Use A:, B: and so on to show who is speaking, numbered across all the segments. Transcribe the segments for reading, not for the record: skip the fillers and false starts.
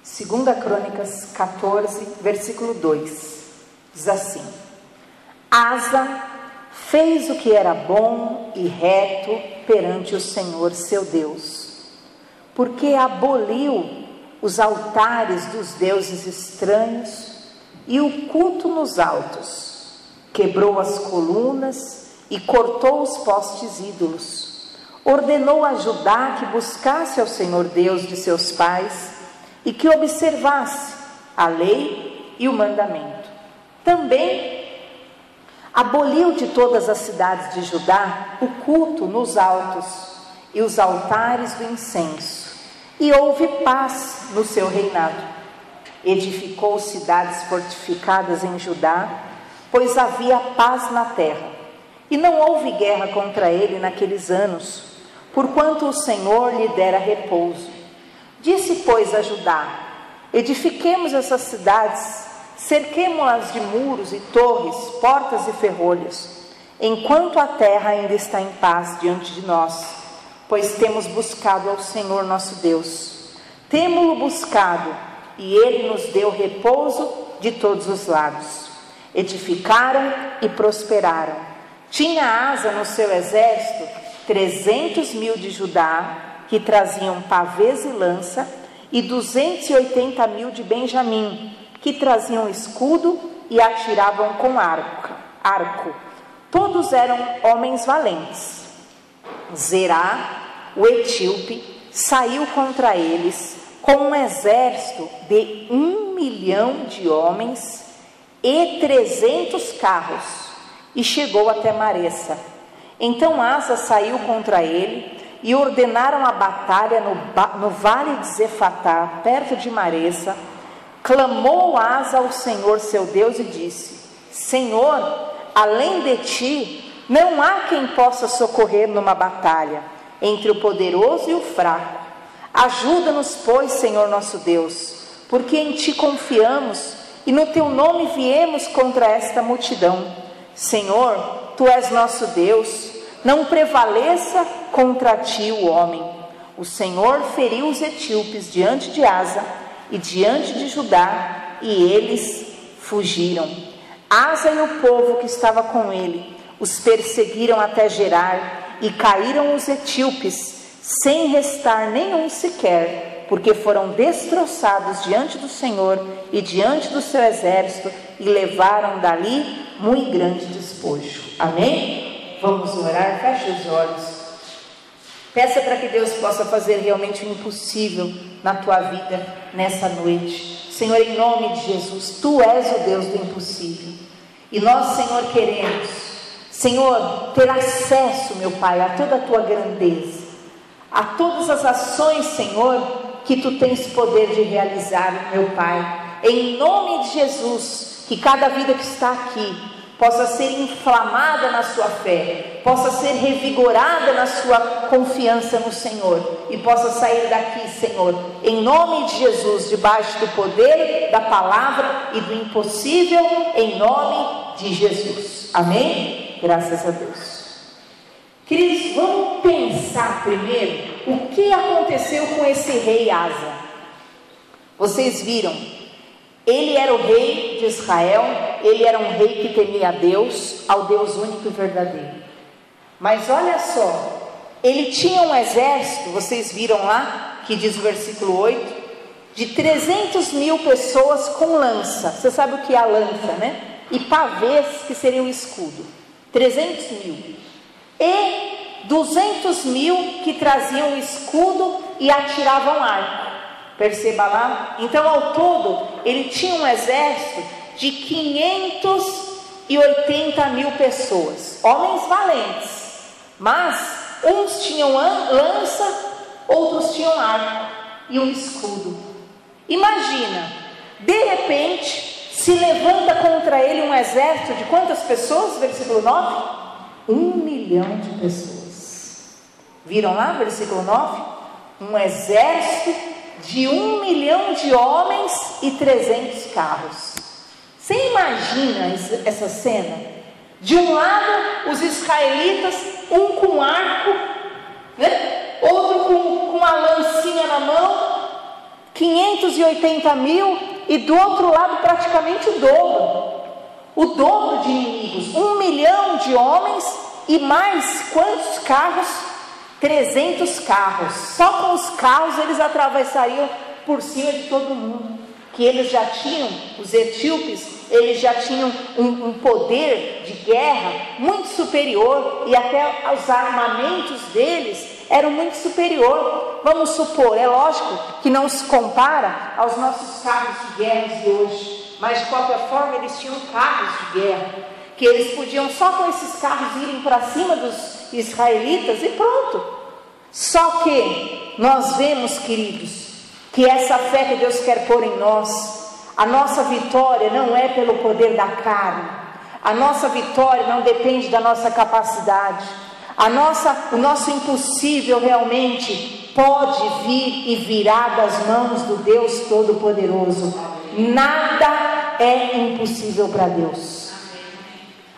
A: 2 Crônicas 14, versículo 2, diz assim: Asa fez o que era bom e reto perante o Senhor seu Deus, porque aboliu os altares dos deuses estranhos e o culto nos altos, quebrou as colunas e cortou os postes ídolos, ordenou a Judá que buscasse ao Senhor Deus de seus pais e que observasse a lei e o mandamento. Também aboliu de todas as cidades de Judá o culto nos altos e os altares do incenso, e houve paz no seu reinado. Edificou cidades fortificadas em Judá, pois havia paz na terra, e não houve guerra contra ele naqueles anos, porquanto o Senhor lhe dera repouso. Disse, pois, a Judá: edifiquemos essas cidades, cerquemo-las de muros e torres, portas e ferrolhos, enquanto a terra ainda está em paz diante de nós, pois temos buscado ao Senhor nosso Deus. Temo-lo buscado, e ele nos deu repouso de todos os lados. Edificaram e prosperaram. Tinha Asa no seu exército 300.000 de Judá, que traziam pavês e lança, e 280.000 de Benjamim, que traziam escudo e atiravam com arco. Todos eram homens valentes. Zerá, o etíope, saiu contra eles com um exército de 1 milhão de homens e 300 carros, e chegou até Maressa. Então Asa saiu contra ele, e ordenaram a batalha no vale de Zefatá, perto de Maressa. Clamou Asa ao Senhor seu Deus e disse: Senhor, além de ti, não há quem possa socorrer numa batalha, entre o poderoso e o fraco. Ajuda-nos, pois, Senhor nosso Deus, porque em ti confiamos, e no teu nome viemos contra esta multidão. Senhor, tu és nosso Deus, não prevaleça contra ti o homem. O Senhor feriu os etíopes diante de Asa e diante de Judá, e eles fugiram. Asa e o povo que estava com ele os perseguiram até Gerar, e caíram os etíopes, sem restar nenhum sequer, porque foram destroçados diante do Senhor e diante do seu exército, e levaram dali muito grande despojo. Amém? Vamos orar, feche os olhos. Peça para que Deus possa fazer realmente o impossível na tua vida nessa noite. Senhor, em nome de Jesus, tu és o Deus do impossível. E nós, Senhor, queremos, Senhor, ter acesso, meu Pai, a toda a tua grandeza, a todas as ações, Senhor, que tu tens poder de realizar, meu Pai. Em nome de Jesus, que cada vida que está aqui possa ser inflamada na sua fé, possa ser revigorada na sua confiança no Senhor, e possa sair daqui, Senhor, em nome de Jesus, debaixo do poder da palavra e do impossível, em nome de Jesus. Amém? Graças a Deus. Queridos, vamos pensar primeiro o que aconteceu com esse rei Asa. Vocês viram? Ele era o rei de Israel, ele era um rei que temia a Deus, ao Deus único e verdadeiro. Mas olha só, ele tinha um exército, vocês viram lá, que diz o versículo 8, de 300.000 pessoas com lança. Você sabe o que é a lança, né? E pavês, que seria o escudo. 300.000. E 200.000 que traziam o escudo e atiravam arco. Perceba lá, então ao todo ele tinha um exército de 580.000 pessoas, homens valentes, mas uns tinham lança, outros tinham arco e um escudo. Imagina, de repente se levanta contra ele um exército de quantas pessoas? Versículo 9, 1 milhão de pessoas. Viram lá, versículo 9? Um exército de 1 milhão de homens e 300 carros. Você imagina essa cena? De um lado, os israelitas, um com arco, né? Outro com a lancinha na mão, 580 mil, e do outro lado praticamente o dobro de inimigos, 1 milhão de homens, e mais quantos carros? 300 carros. Só com os carros eles atravessariam por cima de todo mundo, que eles já tinham, os etíopes, eles já tinham um poder de guerra muito superior, e até os armamentos deles eram muito superior. Vamos supor, é lógico que não se compara aos nossos carros de guerra de hoje, mas de qualquer forma eles tinham carros de guerra, que eles podiam só com esses carros irem para cima dos israelitas e pronto. Só que nós vemos, queridos, que essa fé que Deus quer pôr em nós, a nossa vitória não é pelo poder da carne, a nossa vitória não depende da nossa capacidade, o nosso impossível realmente pode vir e virá das mãos do Deus Todo-Poderoso. Nada é impossível para Deus.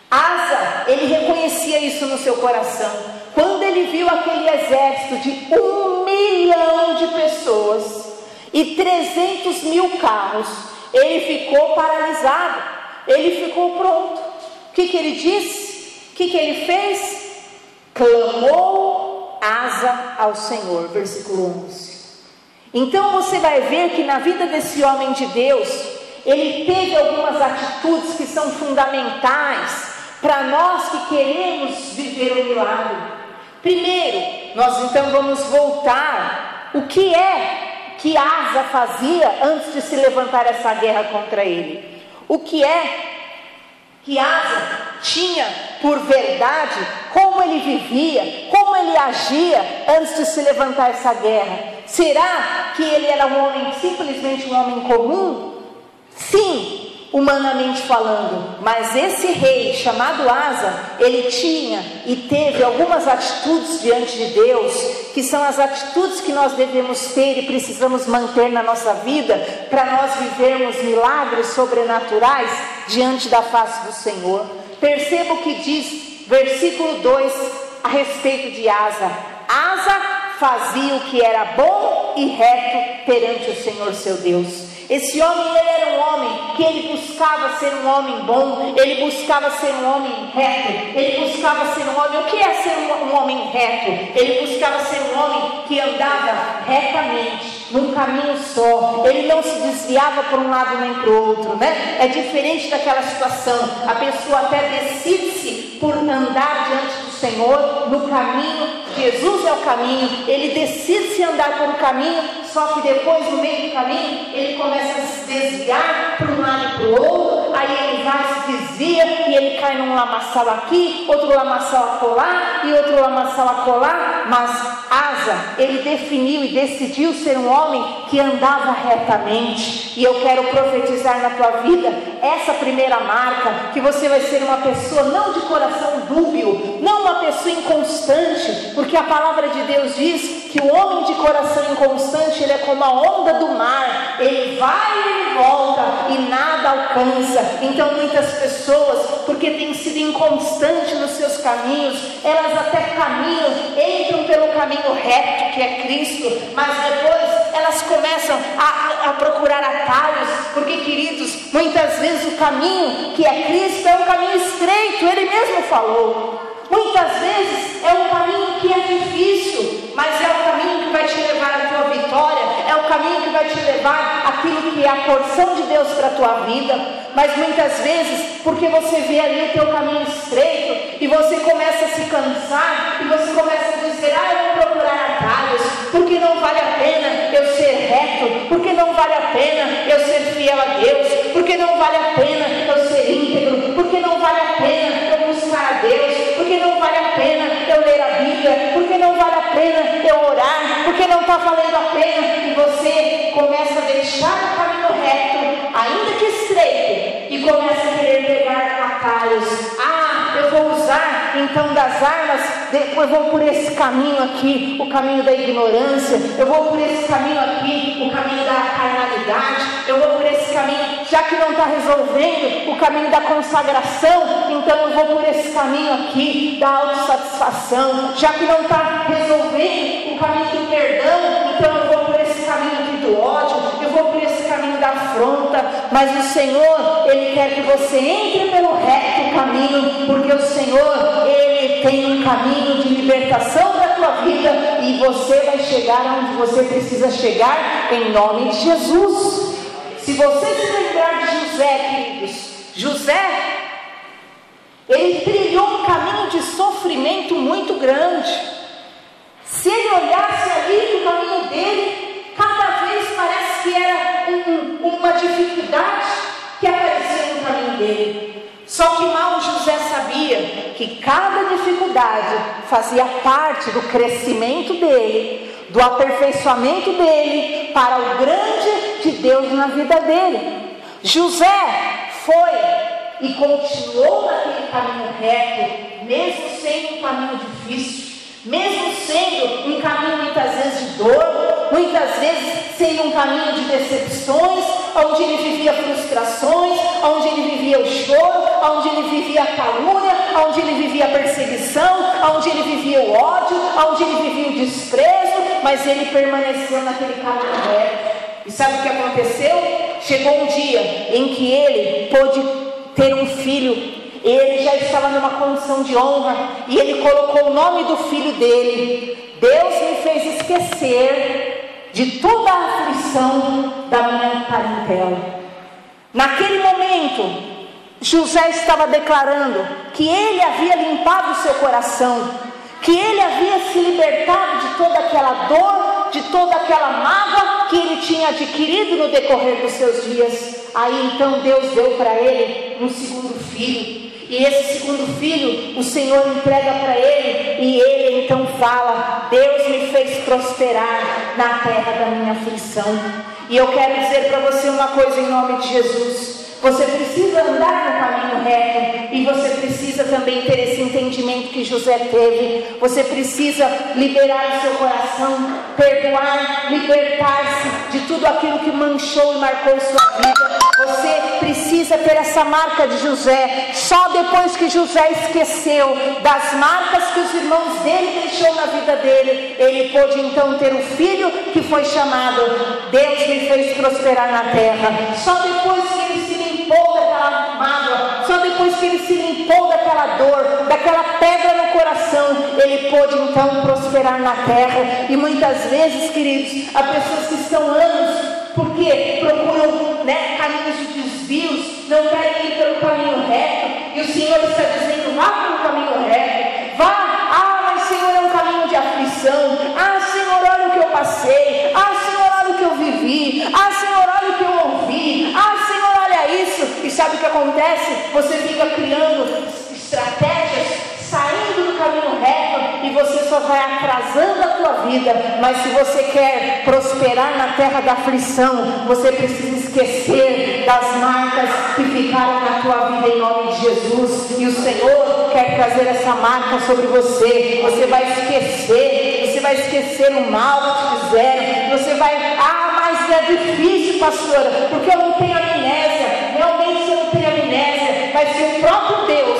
A: Asa, ele reconhecia isso no seu coração. Quando ele viu aquele exército de 1 milhão de pessoas e 300 mil carros, ele ficou paralisado, ele ficou pronto. O que ele disse? O que ele fez? Clamou Asa ao Senhor, versículo 11. Então você vai ver que na vida desse homem de Deus, ele teve algumas atitudes que são fundamentais para nós que queremos viver o milagre. Primeiro, nós então vamos voltar. O que é que Asa fazia antes de se levantar essa guerra contra ele? O que é que Asa tinha por verdade, como ele vivia, como ele agia antes de se levantar essa guerra? Será que ele era um homem, simplesmente um homem comum? Sim, humanamente falando, mas esse rei chamado Asa, ele tinha e teve algumas atitudes diante de Deus, que são as atitudes que nós devemos ter e precisamos manter na nossa vida, para nós vivermos milagres sobrenaturais diante da face do Senhor. Perceba o que diz versículo 2 a respeito de Asa. Asa fazia o que era bom e reto perante o Senhor seu Deus. Esse homem, ele era um homem que ele buscava ser um homem bom, ele buscava ser um homem reto, ele buscava ser um homem, o que é ser um homem reto? Ele buscava ser um homem que andava retamente, num caminho só, ele não se desviava para um lado nem para o outro, né? É diferente daquela situação, a pessoa até decide-se por andar diante do Senhor, no caminho, Jesus é o caminho, ele decide-se andar por um caminho, só que depois no meio do caminho, ele começa a se desviar para um lado e para o outro, aí ele vai, se desvia, e ele cai num lamaçal aqui, outro lamaçal acolá, e outro lamaçal acolá. Mas Asa, ele definiu e decidiu ser um homem que andava retamente, e eu quero profetizar na tua vida, essa primeira marca, que você vai ser uma pessoa não de coração dúbio, não uma pessoa inconstante, porque a palavra de Deus diz que o homem de coração inconstante, ele é como a onda do mar, ele vai e ele volta e nada alcança. Então muitas pessoas, porque têm sido inconstantes nos seus caminhos, elas até caminham, entram pelo caminho reto que é Cristo, mas depois elas começam a procurar atalhos, porque, queridos, muitas vezes o caminho que é Cristo é um caminho estreito, ele mesmo falou. Muitas vezes é um caminho que é difícil, mas é o caminho que vai te levar à tua vitória, é o caminho que vai te levar àquilo que é a porção de Deus para a tua vida. Mas muitas vezes, porque você vê ali o teu caminho estreito, e você começa a se cansar, e você começa a dizer, eu vou procurar atalhos, porque não vale a pena eu ser reto, porque não vale a pena eu ser fiel a Deus, porque não vale a pena eu ser íntegro, porque não vale a pena eu buscar a Deus, porque não vale a pena eu ler a Bíblia, porque não vale a pena eu orar, porque não está valendo a pena. E você começa a deixar o caminho reto, ainda que estreito, e começa a querer pegar atalhos. Eu vou usar então das armas, eu vou por esse caminho aqui, o caminho da ignorância, eu vou por esse caminho aqui, o caminho da carnalidade, eu vou por esse caminho, já que não está resolvendo, o caminho da consagração, então eu vou por esse caminho aqui da autossatisfação, já que não está resolvendo o caminho do perdão, então eu vou por esse caminho aqui do ódio, afronta, mas o Senhor, Ele quer que você entre pelo reto caminho, porque o Senhor, Ele tem um caminho de libertação para a tua vida, e você vai chegar onde você precisa chegar, em nome de Jesus. Se você se lembrar de José, queridos, José, ele trilhou um caminho de sofrimento muito grande. Se ele olhasse ali no caminho dele, cada vez parece que era uma dificuldade que aparecia no caminho dele. Só que mal José sabia que cada dificuldade fazia parte do crescimento dele, do aperfeiçoamento dele para o grande de Deus na vida dele. José foi e continuou naquele caminho reto, mesmo sendo um caminho difícil, mesmo sendo um caminho muitas vezes de dor, muitas vezes sendo um caminho de decepções, onde ele vivia frustrações, onde ele vivia o choro, onde ele vivia a calúnia, onde ele vivia a perseguição, onde ele vivia o ódio, onde ele vivia o desprezo, mas ele permaneceu naquele caminho reto. E sabe o que aconteceu? Chegou um dia em que ele pôde ter um filho. Ele já estava numa condição de honra, e ele colocou o nome do filho dele. Deus me fez esquecer de toda a aflição da minha parentela. Naquele momento, José estava declarando que ele havia limpado o seu coração, que ele havia se libertado de toda aquela dor, de toda aquela mágoa que ele tinha adquirido no decorrer dos seus dias. Aí então Deus deu para ele um segundo filho, e esse segundo filho o Senhor entrega para ele, e ele então fala: Deus me fez prosperar na terra da minha aflição. E eu quero dizer para você uma coisa em nome de Jesus: você precisa andar no caminho reto, e você precisa também ter esse entendimento que José teve. Você precisa liberar o seu coração, perdoar, libertar-se de tudo aquilo que manchou e marcou sua vida. Você precisa ter essa marca de José. Só depois que José esqueceu das marcas que os irmãos dele deixou na vida dele, ele pôde então ter um filho que foi chamado Deus me fez prosperar na terra. Só depois que ele se limpou daquela mágoa, só depois que ele se limpou daquela dor, daquela pedra no coração, ele pôde então prosperar na terra. E muitas vezes, queridos, há pessoas que estão anos porque procuram caminhos de desvios, não querem ir pelo caminho reto, e o Senhor está dizendo: vá pelo caminho reto, vá. Mas Senhor, é um caminho de aflição. Senhor, olha o que eu passei. Senhor, olha o que eu vivi. Senhor, olha o que eu ouvi. Senhor, olha isso. E sabe o que acontece? Você fica criando estratégias, saindo do caminho reto, e você só vai atrasando a tua vida. Mas se você quer prosperar na terra da aflição, você precisa esquecer das marcas que ficaram na tua vida em nome de Jesus. E o Senhor quer trazer essa marca sobre você. Você vai esquecer o mal que te fizeram. Você vai: mas é difícil, pastora, porque eu não tenho amnésia. Realmente você não tem amnésia, mas se o próprio Deus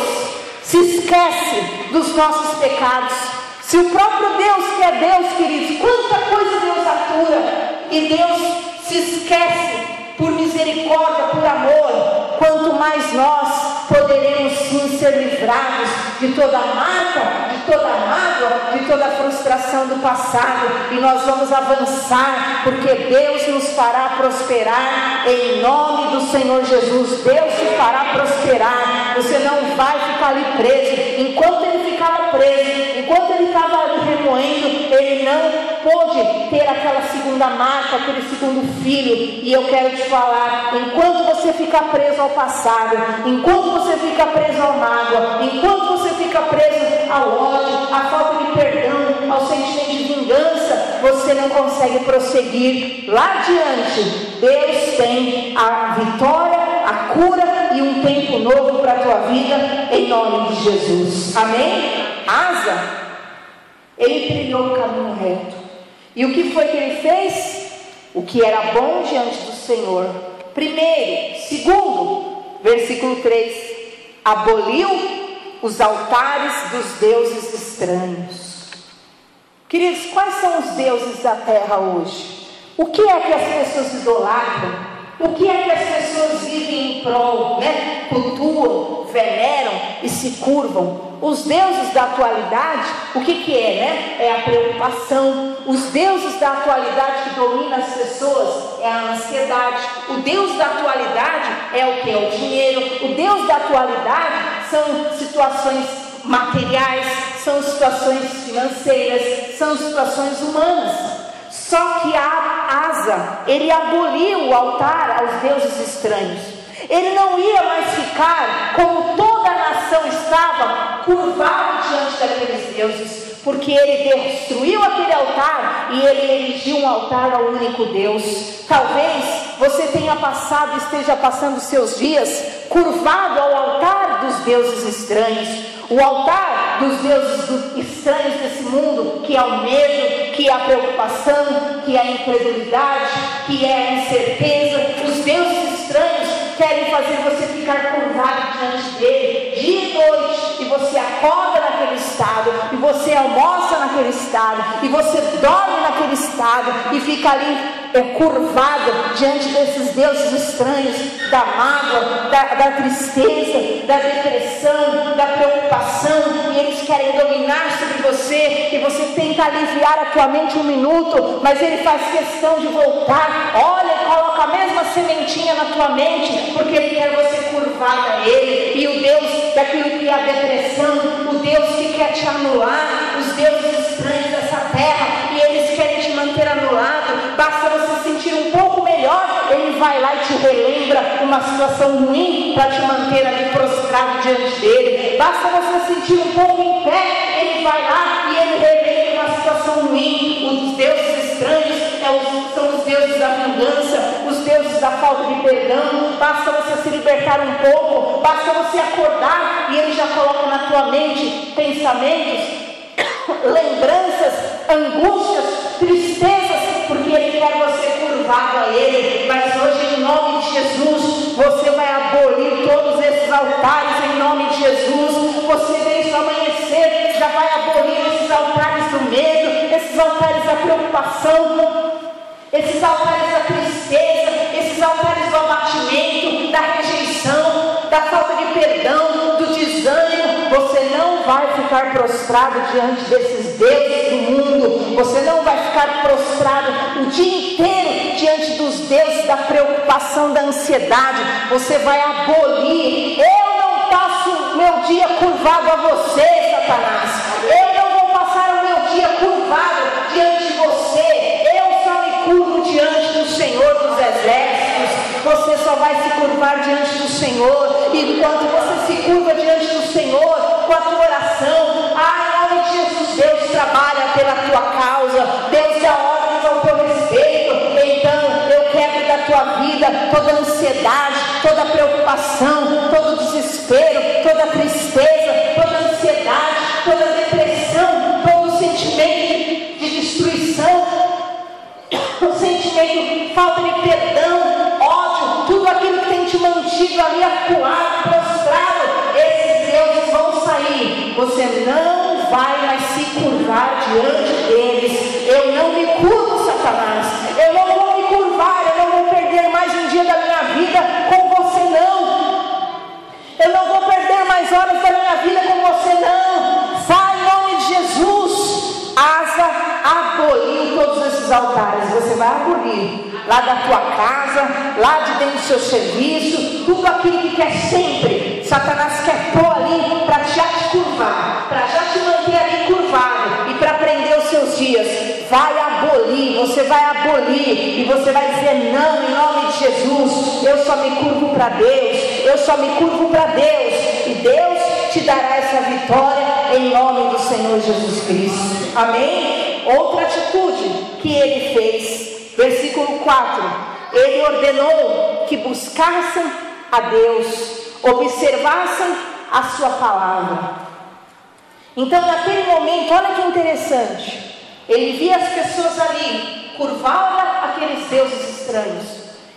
A: se esquece dos nossos pecados, se o próprio Deus, que é Deus, queridos, quanta coisa Deus atura, e Deus se esquece por misericórdia, por amor, quanto mais nós poderemos sim ser livrados de toda marca, de toda mágoa, de toda frustração do passado, e nós vamos avançar, porque Deus nos fará prosperar em nome do Senhor Jesus. Deus te fará prosperar. Você não vai ficar ali preso. Enquanto ele ficava preso, enquanto ele estava ali remoendo, ele não pôde ter aquela segunda marca, aquele segundo filho. E eu quero te falar: enquanto você ficar preso ao passado, enquanto você fica preso à mágoa, enquanto você fica preso ao ódio, à falta de perdão, ao sentimento de vingança, você não consegue prosseguir lá adiante. Deus tem a vitória, a cura e um tempo novo para a tua vida, em nome de Jesus. Amém? Asa, ele trilhou o caminho reto. E o que foi que ele fez? O que era bom diante do Senhor. Primeiro. Segundo, versículo 3: aboliu os altares dos deuses estranhos. Queridos, quais são os deuses da terra hoje? O que é que as pessoas idolatram? O que é que as pessoas vivem em prol, né? Cultuam, veneram e se curvam? Os deuses da atualidade, o que é, né? É a preocupação. Os deuses da atualidade que dominam as pessoas é a ansiedade. O Deus da atualidade é o que? É o dinheiro. O Deus da atualidade são situações materiais, são situações financeiras, são situações humanas. Só que Asa, ele aboliu o altar aos deuses estranhos. Ele não ia mais ficar como toda a nação estava, curvado diante daqueles deuses, porque ele destruiu aquele altar e ele erigiu um altar ao único Deus. Talvez você tenha passado, esteja passando seus dias curvado ao altar dos deuses estranhos. O altar dos deuses estranhos desse mundo, que é o medo, que é a preocupação, que é a incredulidade, que é a incerteza. Os deuses estranhos querem fazer você ficar curvado diante dele, dia e noite, e você acorda naquele estado, e você almoça naquele estado, e você dorme naquele estado, e fica ali curvado diante desses deuses estranhos, da mágoa, da tristeza, da depressão, da preocupação, e eles querem dominar sobre você, e você tenta aliviar a tua mente um minuto, mas ele faz questão de voltar. Olha, coloca a mesma sementinha na tua mente, porque ele quer você curvado a ele. E o Deus daquilo que é a depressão, o Deus que quer te anular, os deuses estranhos dessa terra, e eles querem te manter anulado. Basta você sentir um pouco melhor, ele vai lá e te relembra uma situação ruim para te manter ali prostrado diante dele. Basta você sentir um pouco em pé, ele vai lá e ele relembra uma situação ruim. Os deuses estranhos são os deuses da vingança, os deuses da falta de perdão. Basta você se libertar um pouco, basta você acordar e ele já coloca na tua mente pensamentos, lembranças, angústias, tristezas, porque ele quer você curvado a ele. Mas hoje, em nome de Jesus, você vai abolir todos esses altares em nome de Jesus. Você desde o amanhecer já vai abolir esses altares do medo, esses altares da preocupação, esses altares da tristeza, esses altares do abatimento, da rejeição, da falta de perdão, do desânimo. Você não vai ficar prostrado diante desses deuses do mundo. Você não vai ficar prostrado o dia inteiro diante dos deuses da preocupação, da ansiedade. Você vai abolir. Eu não passo meu dia curvado a você, Satanás. Eu não vou passar o meu dia curvado diante de você. Eu só me curvo diante do Senhor dos Exércitos. Você só vai se curvar diante do Senhor. E enquanto você se curva diante do Senhor, com a tua oração, em nome de Jesus, Deus trabalha pela tua causa, Deus dá ordens ao teu respeito. Então eu quebro da tua vida toda ansiedade, toda preocupação, todo desespero, toda tristeza, toda ansiedade, toda depressão, todo sentimento de destruição, o sentimento de falta de perdão, ódio, tudo aquilo que tem te mantido ali acuado, prostrado. Esses deuses vão sair. Você não vai mais se curvar diante deles. Eu não me curvo, Satanás. Eu não vou me curvar. Eu não vou perder mais um dia da minha vida com você, não. Eu não vou perder mais horas da minha vida com você, não. Sai em nome de Jesus. Asa aboliu todos esses altares. Você vai abolir lá da tua casa, lá de dentro do seu serviço, tudo aquilo que quer sempre, Satanás quer pôr ali para já te curvar, para já te manter ali curvado e para prender os seus dias. Vai abolir, você vai abolir e você vai dizer não em nome de Jesus. Eu só me curvo para Deus, eu só me curvo para Deus, e Deus te dará essa vitória em nome do Senhor Jesus Cristo. Amém? Outra atitude que ele fez, versículo 4, ele ordenou que buscassem a Deus, observassem a sua palavra. Então naquele momento, olha que interessante, ele via as pessoas ali, curvava aqueles deuses estranhos.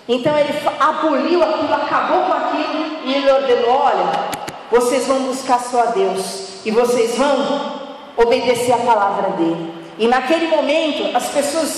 A: Então ele aboliu aquilo, acabou com aquilo, e ele ordenou: olha, vocês vão buscar só a Deus, e vocês vão obedecer a palavra dele. E naquele momento as pessoas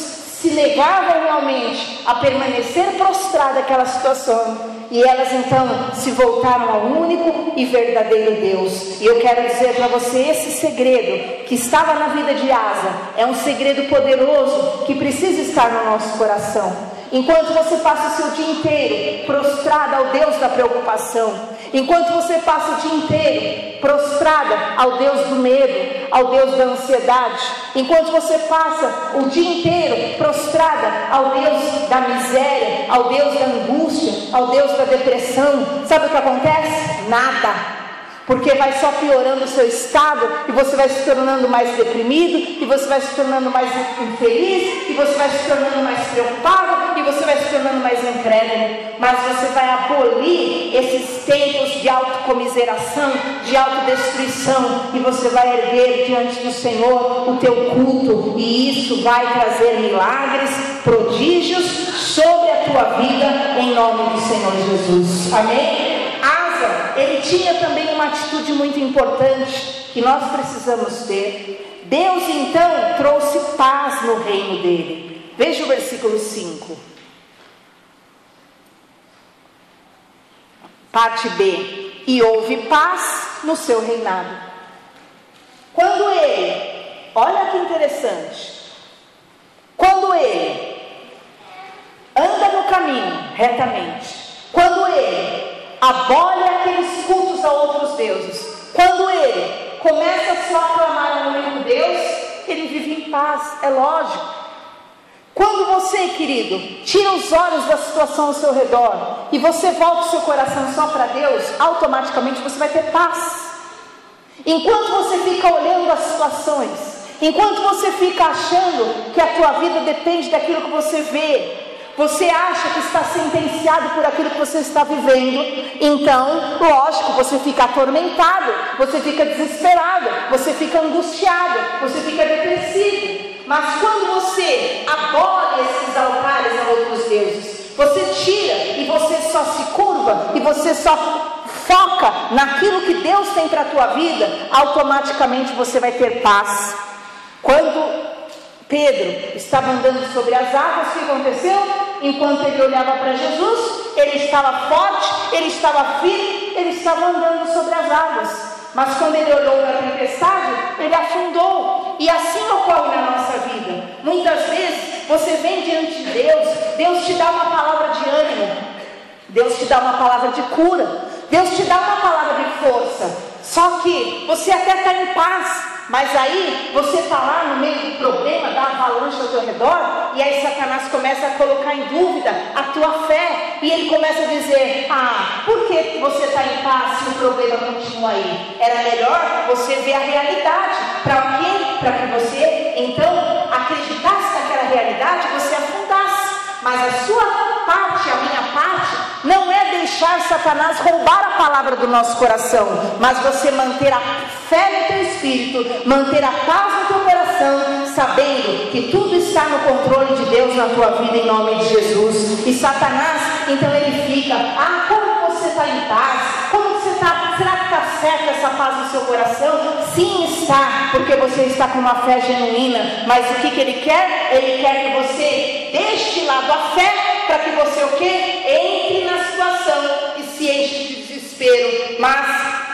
A: se negavam realmente a permanecer prostrada naquela situação, e elas então se voltaram ao único e verdadeiro Deus. E eu quero dizer para você, esse segredo que estava na vida de Asa, é um segredo poderoso, que precisa estar no nosso coração. Enquanto você passa o seu dia inteiro prostrada ao Deus da preocupação, enquanto você passa o dia inteiro prostrada ao Deus do medo, ao Deus da ansiedade, enquanto você passa o dia inteiro prostrada ao Deus da miséria, ao Deus da angústia, ao Deus da depressão, sabe o que acontece? Nada. Porque vai só piorando o seu estado, e você vai se tornando mais deprimido, e você vai se tornando mais infeliz, e você vai se tornando mais preocupado, e você vai se tornando mais incrédulo. Mas você vai abolir esses tempos de autocomiseração, de autodestruição, e você vai erguer diante do Senhor o teu culto, e isso vai trazer milagres, prodígios sobre a tua vida, em nome do Senhor Jesus. Amém? Ele tinha também uma atitude muito importante que nós precisamos ter. Deus então trouxe paz no reino dele. Veja o versículo 5. Parte B. E houve paz no seu reinado. Quando ele, olha que interessante, quando ele anda no caminho retamente, quando ele abole aqueles cultos a outros deuses, quando ele começa só a clamar ao único Deus, ele vive em paz, é lógico. Quando você, querido, tira os olhos da situação ao seu redor, e você volta o seu coração só para Deus, automaticamente você vai ter paz. Enquanto você fica olhando as situações, enquanto você fica achando que a tua vida depende daquilo que você vê, você acha que está sentenciado por aquilo que você está vivendo, então, lógico, você fica atormentado, você fica desesperado, você fica angustiado, você fica depressivo. Mas quando você abole esses altares a outros deuses, você tira e você só se curva, e você só foca naquilo que Deus tem para a tua vida, automaticamente você vai ter paz. Quando Pedro estava andando sobre as águas, o que aconteceu? Enquanto ele olhava para Jesus, ele estava forte, ele estava firme, ele estava andando sobre as águas. Mas quando ele olhou para a tempestade, ele afundou. E assim ocorre na nossa vida. Muitas vezes você vem diante de Deus, Deus te dá uma palavra de ânimo, Deus te dá uma palavra de cura, Deus te dá uma palavra de força. Só que você até está em paz, mas aí você está lá no meio do problema, da avalanche ao teu redor, e aí Satanás começa a colocar em dúvida a tua fé, e ele começa a dizer: por que você está em paz se o problema continua aí? Era melhor você ver a realidade. Para quê? Para que você então acreditasse naquela realidade, você afundasse. Mas a sua parte, a minha parte, não é deixar Satanás roubar a palavra do nosso coração, mas você manter a fé no teu espírito, manter a paz no teu coração, sabendo que tudo está no controle de Deus na tua vida, em nome de Jesus. E Satanás, então ele fica: como você está em paz? Como você está? Será que está certo essa paz no seu coração? Sim, está, porque você está com uma fé genuína. Mas o que ele quer? Ele quer que você deixe de lado a fé, para que você o quê? Entre na situação e se enche de desespero. Mas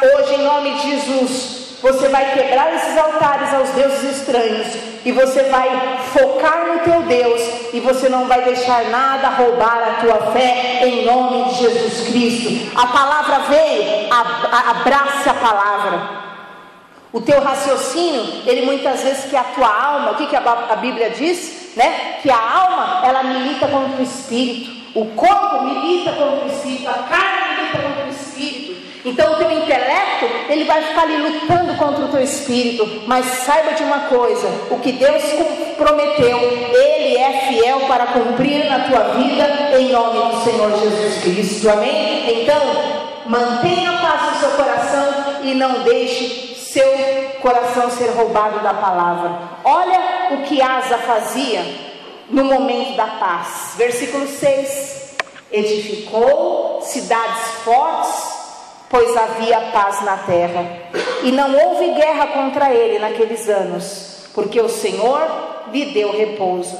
A: hoje, em nome de Jesus, você vai quebrar esses altares aos deuses estranhos, e você vai focar no teu Deus, e você não vai deixar nada roubar a tua fé, em nome de Jesus Cristo. A palavra veio, abrace a palavra. O teu raciocínio, ele muitas vezes quer a tua alma. O que a Bíblia diz? Que a alma, ela milita contra o espírito, o corpo milita contra o espírito, a carne milita contra o espírito. Então o teu intelecto, ele vai ficar ali lutando contra o teu espírito. Mas saiba de uma coisa: o que Deus prometeu, Ele é fiel para cumprir na tua vida, em nome do Senhor Jesus Cristo. Amém? Então, mantenha a paz no seu coração e não deixe seu coração ser roubado da palavra. Olha o que Asa fazia no momento da paz. Versículo 6: edificou cidades fortes, pois havia paz na terra, e não houve guerra contra ele naqueles anos, porque o Senhor lhe deu repouso.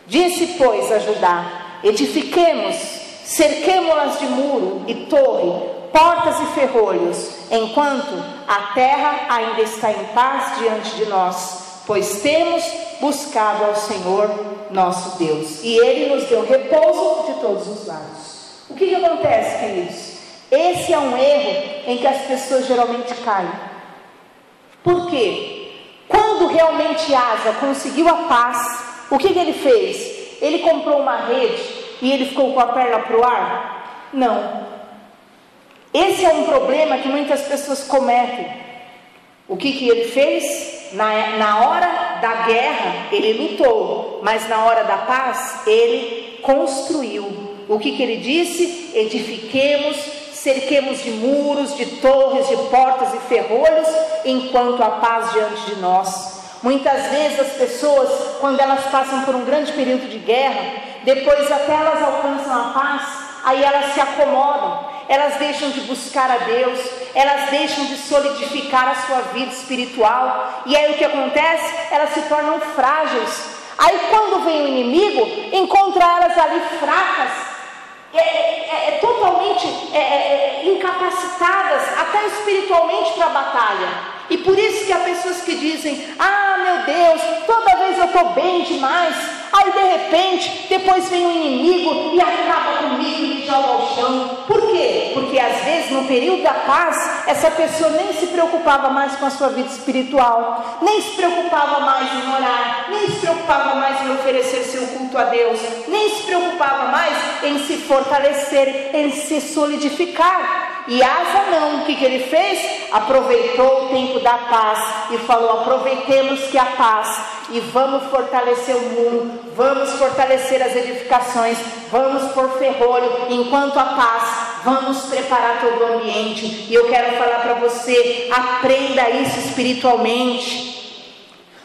A: Disse, pois, a Judá: edifiquemos, cerquemo-las de muro e torre, portas e ferrolhos, enquanto a terra ainda está em paz diante de nós, pois temos buscado ao Senhor nosso Deus, e Ele nos deu repouso de todos os lados. O que acontece, queridos? Esse é um erro em que as pessoas geralmente caem. Por quê? Quando realmente Asa conseguiu a paz, o que ele fez? Ele comprou uma rede e ele ficou com a perna para o ar? Não. Esse é um problema que muitas pessoas cometem. O que ele fez? Na hora da guerra, ele lutou, mas na hora da paz, ele construiu. O que ele disse? Edifiquemos, cerquemos de muros, de torres, de portas e ferrolhos, enquanto a paz diante de nós. Muitas vezes as pessoas, quando elas passam por um grande período de guerra, depois até elas alcançam a paz, aí elas se acomodam, elas deixam de buscar a Deus, elas deixam de solidificar a sua vida espiritual, e aí o que acontece? Elas se tornam frágeis. Aí quando vem o inimigo, encontra elas ali fracas, totalmente incapacitadas, até espiritualmente, para a batalha. E por isso que há pessoas que dizem: ah, meu Deus, toda vez eu estou bem demais, aí de repente, depois vem o inimigo e acaba comigo e me joga ao chão. Por quê? Porque às vezes no período da paz, essa pessoa nem se preocupava mais com a sua vida espiritual, nem se preocupava mais em orar, nem se preocupava mais em oferecer seu culto a Deus, nem se preocupava mais em se fortalecer, em se solidificar. E Asa não, o que ele fez? Aproveitou o tempo da paz e falou: aproveitemos que a paz, e vamos fortalecer o muro, vamos fortalecer as edificações, vamos pôr ferrolho, enquanto a paz, vamos preparar todo o ambiente. E eu quero falar para você: aprenda isso espiritualmente.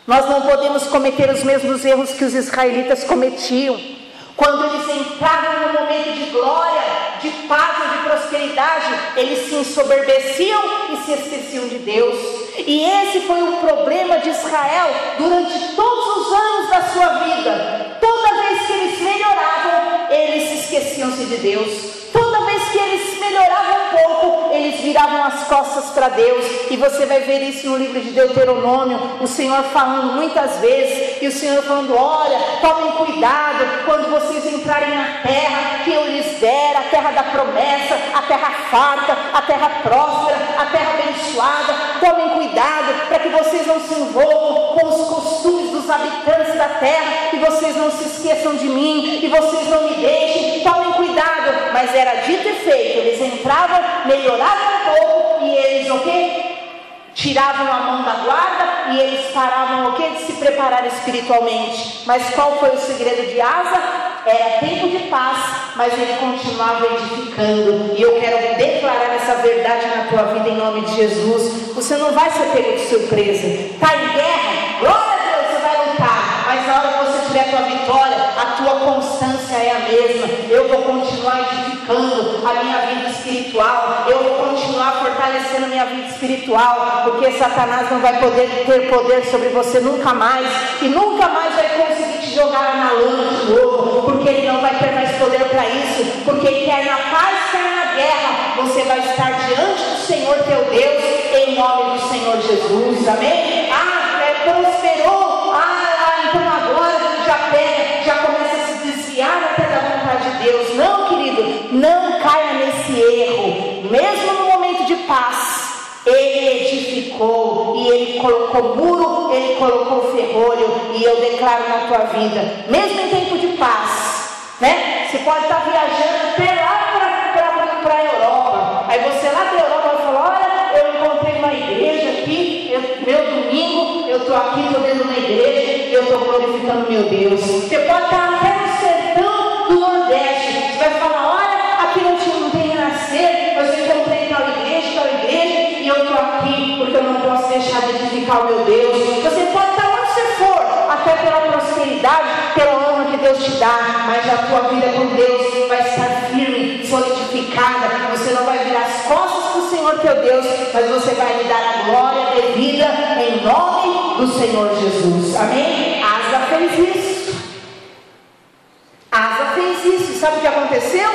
A: Nós não podemos cometer os mesmos erros que os israelitas cometiam. Quando eles entravam no momento de glória, de paz ou de prosperidade, eles se ensoberbeciam e se esqueciam de Deus. E esse foi o problema de Israel durante todos os anos da sua vida. Toda vez que eles melhoravam, eles se esqueciam-se de Deus. Toda vez que eles melhoravam um pouco, eles viravam as costas para Deus. E você vai ver isso no livro de Deuteronômio, o Senhor falando muitas vezes, e o Senhor falando: olha, tomem cuidado quando vocês entrarem na terra que eu lhes der, a terra da promessa, a terra farta, a terra próspera, a terra abençoada. Tomem cuidado para que vocês não se envolvam com os costumes dos habitantes da terra, e vocês não se esqueçam de mim, e vocês não me deixem. Tomem cuidado. Mas era dito e feito. Eles entravam, melhoravam um pouco, e eles o quê? Tiravam a mão da guarda, e eles paravam o quê? De se preparar espiritualmente. Mas qual foi o segredo de Asa? Era tempo de paz, mas ele continuava edificando. E eu quero declarar essa verdade na tua vida em nome de Jesus. Você não vai ser pego de surpresa. Está em guerra? Glória a Deus, você vai lutar. Mas na hora que você tiver a tua vitória, a tua constância é a mesma. Eu vou continuar edificando a minha vida espiritual. Eu vou continuar fortalecendo a minha vida espiritual, porque Satanás não vai poder ter poder sobre você nunca mais, e nunca mais vai conseguir te jogar na lama de novo, porque ele não vai ter mais poder para isso. Porque quer na paz, quer na guerra, você vai estar diante do Senhor teu Deus, em nome do Senhor Jesus. Amém? Prosperou. Então agora já começa a se desviar até da vontade de Deus. Não, querido, não caia nesse erro. Mesmo no momento de paz, ele edificou, e ele colocou muro, ele colocou ferrolho. E eu declaro na tua vida, mesmo em tempo de paz, né? Você pode estar viajando até lá para a Europa. Aí você lá da Europa vai falar: olha, eu encontrei uma igreja aqui, meu domingo, eu estou aqui, estou dentro de uma igreja, e eu estou glorificando meu Deus. Você pode estar até no sertão do Nordeste, você vai falar: olha, aqui não tem renascer, mas eu encontrei tal igreja, e eu estou aqui porque eu não posso deixar de edificar o meu Deus. Você pode estar onde você for, até pela prosperidade, pela honra que Deus te dá, mas a tua vida com Deus vai estar firme, solidificada. Você não vai virar as costas para o Senhor teu Deus, mas você vai lhe dar a glória devida em nome do Senhor Jesus. Amém? Asa fez isso. aconteceu?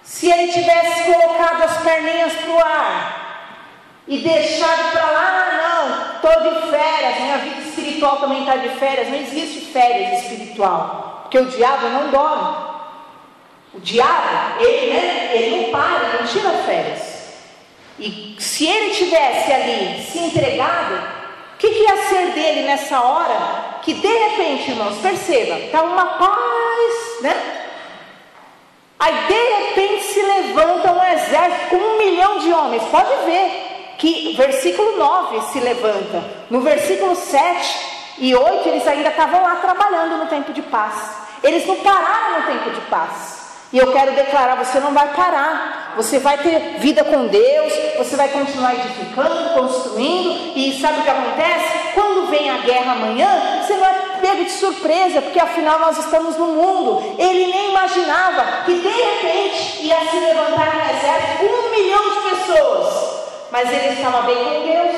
A: Se ele tivesse colocado as perninhas para o ar e deixado para lá, não, estou de férias, minha vida espiritual também está de férias. Não existe férias espiritual, porque o diabo não dorme. O diabo, ele não para, ele não tira férias. E se ele tivesse ali se entregado, o que ia ser dele nessa hora? Que de repente, irmãos, perceba, está uma paz, né? Aí de repente se levanta um exército com 1 milhão de homens. Pode ver que versículo 9 se levanta. No versículo 7 e 8 eles ainda estavam lá trabalhando no tempo de paz. Eles não pararam no tempo de paz. E eu quero declarar, você não vai parar. Você vai ter vida com Deus, você vai continuar edificando, construindo. E sabe o que acontece? Quando vem a guerra amanhã, você não é pego de surpresa, porque afinal nós estamos no mundo. Ele nem imaginava que de repente ia se levantar um exército com 1 milhão de pessoas. Mas ele estava bem com Deus,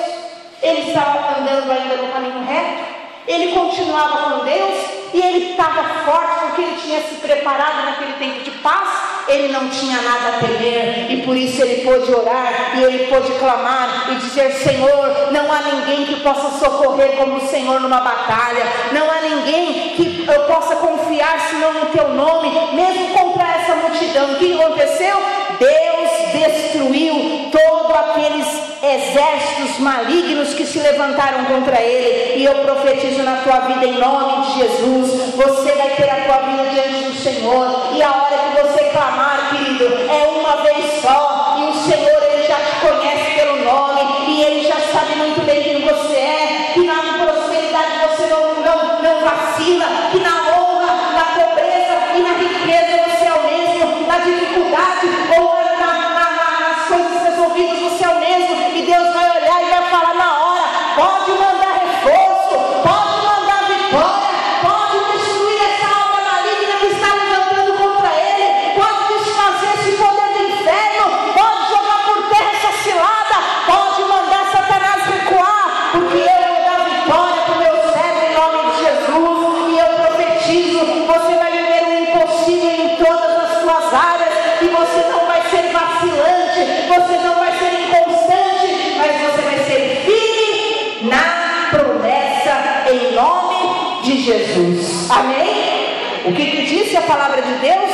A: ele estava andando ainda no caminho reto, ele continuava com Deus e ele estava forte porque ele tinha se preparado naquele tempo de paz. Ele não tinha nada a temer e por isso ele pôde orar e ele pôde clamar e dizer: Senhor, não há ninguém que possa socorrer como o Senhor numa batalha, não há ninguém que eu possa confiar senão no teu nome, mesmo contra essa multidão. O que aconteceu? Deus destruiu todos aqueles exércitos malignos que se levantaram contra ele. E eu profetizo na tua vida em nome de Jesus, você vai ter a tua vida diante do Senhor, e a hora que você clamar, querido, é uma vez só, e o Senhor, ele já te conhece pelo nome, e ele já sabe muito bem quem você é, que na prosperidade você não vacila, que na honra, na pobreza e na riqueza você é o mesmo, na dificuldade ou nas coisas resolvidas você é o mesmo. E Deus vai olhar e vai falar na hora: pode mandar reforço, pode mandar vitória, pode destruir essa alma maligna que está levantando contra ele, pode desfazer esse poder do inferno, pode jogar por terra essa cilada, pode mandar Satanás recuar, porque eu vou dar vitória para o meu servo em nome de Jesus. E eu profetizo, você vai viver o impossível em todas as suas áreas, e você não vai ser vacilante, você não vai ser inconstante, mas você vai ser firme na promessa em nome de Jesus. Amém? O que disse a palavra de Deus?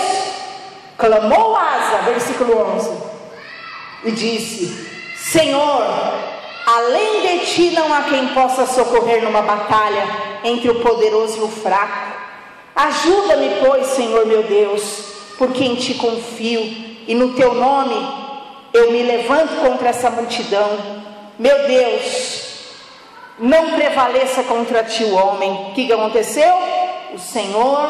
A: Clamou Asa, versículo 11, e disse: Senhor, além de ti não há quem possa socorrer numa batalha entre o poderoso e o fraco. Ajuda-me, pois, Senhor meu Deus, porque em ti confio, e no teu nome eu me levanto contra essa multidão. Meu Deus, não prevaleça contra ti o homem. O que aconteceu? O Senhor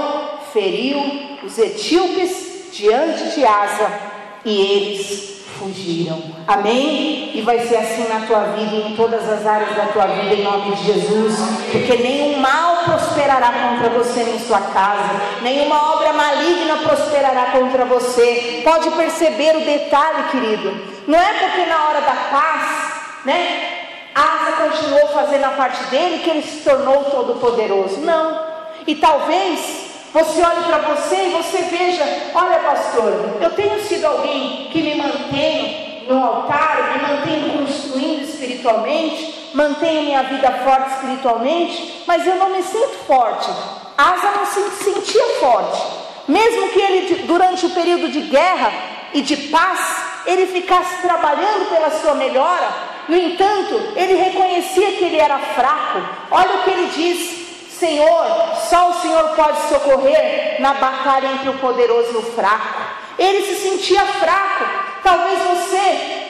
A: feriu os etíopes diante de Asa e eles fugiram. Amém? E vai ser assim na tua vida e em todas as áreas da tua vida, em nome de Jesus, porque nenhum mal prosperará contra você nem sua casa, nenhuma obra maligna prosperará contra você. Pode perceber o detalhe, querido, não é porque na hora da paz, né, Asa continuou fazendo a parte dele que ele se tornou todo poderoso. Não. E talvez você olhe para você e você veja: olha, pastor, eu tenho sido alguém que me mantenho no altar, me mantenho construindo espiritualmente, mantenho minha vida forte espiritualmente, mas eu não me sinto forte. Asa não se sentia forte, mesmo que ele, durante o período de guerra e de paz, ele ficasse trabalhando pela sua melhora. No entanto, ele reconhecia que ele era fraco. Olha o que ele diz: Senhor, só o Senhor pode socorrer na batalha entre o poderoso e o fraco. Ele se sentia fraco. Talvez você,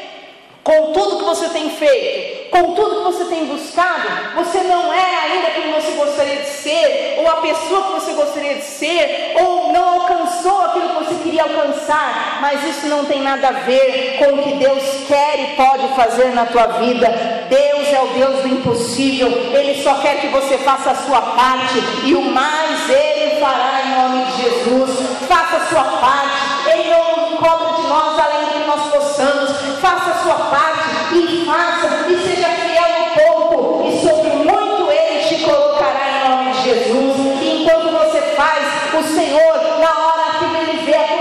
A: com tudo que você tem feito, com tudo que você tem buscado, você não é ainda quem você gostaria de ser, ou a pessoa que você gostaria de ser, ou não alcançou aquilo que você queria alcançar. Mas isso não tem nada a ver com o que Deus quer e pode fazer na tua vida. Deus é o Deus do impossível. Ele só quer que você faça a sua parte, e o mais Ele fará em nome de Jesus. Faça a sua parte. Ele não cobra de nós além do que nós possamos. Faça a sua parte e faça, e seja fiel no pouco, e sobre muito Ele te colocará em nome de Jesus. E enquanto você faz, o Senhor, na hora que Ele vê a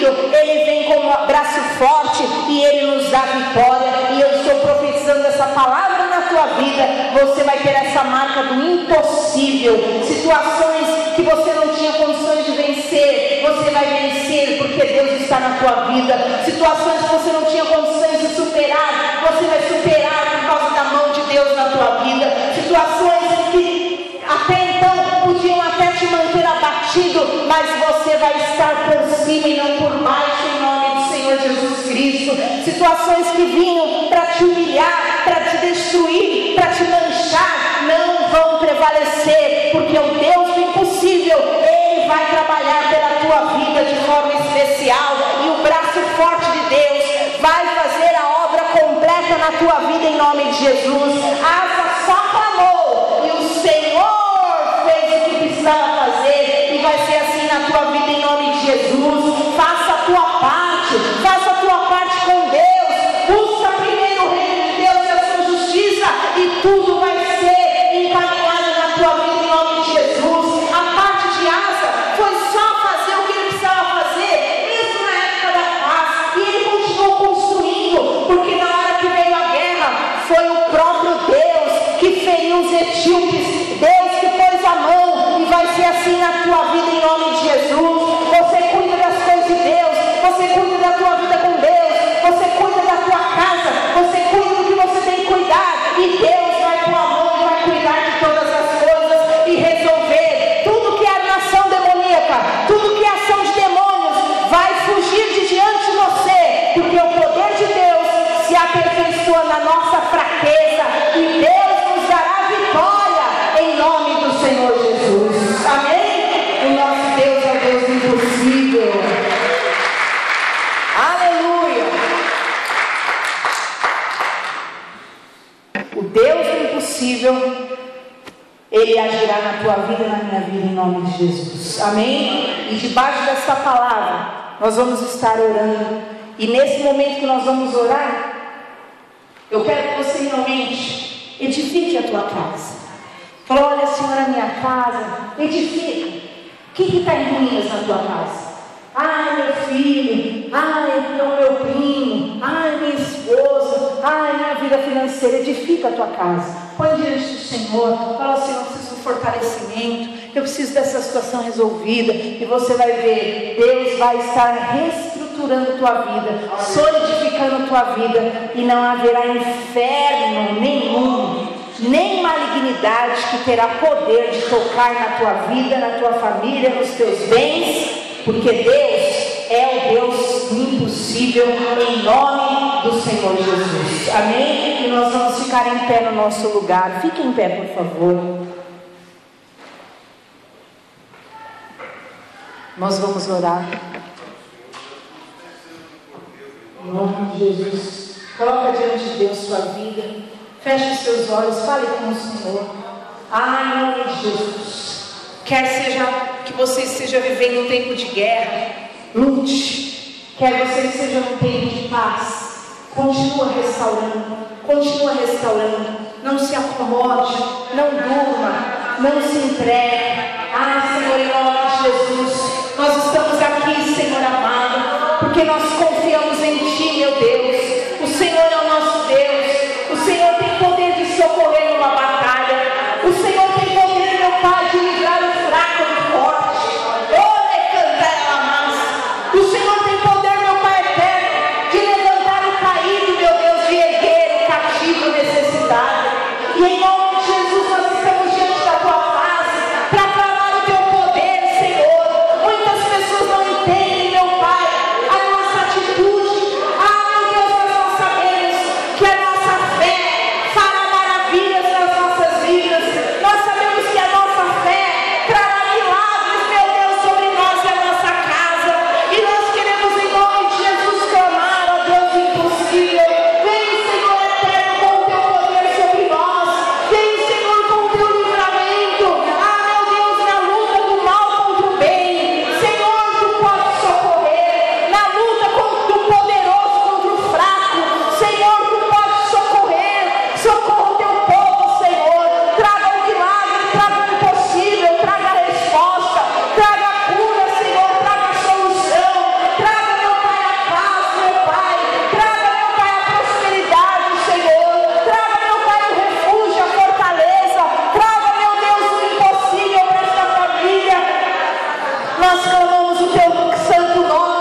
A: querido, Ele vem com um braço forte e Ele nos dá vitória. E eu estou profetizando essa palavra na tua vida. Você vai ter essa marca do impossível. Situações que você não tinha condições de vencer, você vai vencer, porque Deus está na tua vida. Situações que você não tinha condições de superar, você vai superar por causa da mão de Deus na tua vida. Situações que até então podiam até te manter abatido, mas você vai estar por cima e não por baixo, em nome do Senhor Jesus Cristo. Situações que vinham para te humilhar, para te destruir, para te manchar, não vão prevalecer, porque o Deus do impossível, Ele vai trabalhar pela tua vida de forma especial, e o braço forte de Deus vai fazer a obra completa na tua vida, em nome de Jesus. Asa só clamou e o Senhor fez o que precisava fazer, e vai ser assim na tua vida, em nome de Jesus. Faça a tua parte, faça a tua parte com Deus. Busca primeiro o reino de Deus e a sua justiça, e tudo vai ser encaminhado na tua vida, em nome de Jesus. A parte de Asa foi só fazer o que ele precisava fazer, mesmo na época da paz, e ele continuou construindo, porque na hora que veio a guerra, foi o próprio Deus que feriu os etíopes, Deus que pôs a mão, e vai ser assim na tua vida, em nome de Jesus. Você cuida das coisas de Deus, você cuida da tua vida com Deus, você cuida da tua casa, você cuida do que você tem que cuidar, e Deus vai pôr a mão e vai cuidar de todas as coisas e resolver tudo que é nação demoníaca, tudo que é ação de demônios, vai fugir de diante de você, porque o poder de Deus se aperfeiçoa na nossa fraqueza, e Deus nos dará vitória, em nome do Senhor Jesus. Amém? O nosso Deus é o Deus do impossível. Aleluia! O Deus do impossível, Ele agirá na tua vida e na minha vida, em nome de Jesus. Amém? E debaixo dessa palavra, nós vamos estar orando. E nesse momento que nós vamos orar, eu quero que você realmente edifique a tua casa. Fala: olha, Senhor, a minha casa, edifica. O que está em ruínas na tua casa? Ai, meu filho, ai, o meu primo, ai, minha esposa, ai, minha vida financeira. Edifica a tua casa, põe diante do Senhor. Fala: Senhor, eu preciso de um fortalecimento, eu preciso dessa situação resolvida. E você vai ver, Deus vai estar reestruturando a tua vida, solidificando a tua vida, e não haverá inferno nenhum, nem malignidade que terá poder de tocar na tua vida, na tua família, nos teus bens, porque Deus é o Deus do impossível, em nome do Senhor Jesus. Amém? E nós vamos ficar em pé no nosso lugar. Fique em pé, por favor. Nós vamos orar. Em nome de Jesus, coloca diante de Deus sua vida. Feche os seus olhos, fale com o Senhor. Em nome de Jesus. Quer seja que você esteja vivendo um tempo de guerra, lute. Quer você esteja num tempo de paz, continua restaurando, continua restaurando. Não se acomode, não durma, não se entregue. Senhor, em nome de Jesus, nós estamos aqui, Senhor amado, porque nós confiamos em Ti, meu Deus. O Senhor é o nosso Deus. O Senhor tem poder de socorrer numa batalha. O Senhor tem poder, meu Pai, de livrar o fraco do forte. O Senhor tem poder, meu Pai eterno, de levantar o caído, meu Deus, de erguer o cativo necessitado. E em nome de Jesus nós estamos diante da Tua face para clamar o Teu poder, Senhor. Muitas pessoas não entendem, meu Pai, a nossa atitude clamamos o teu santo nome.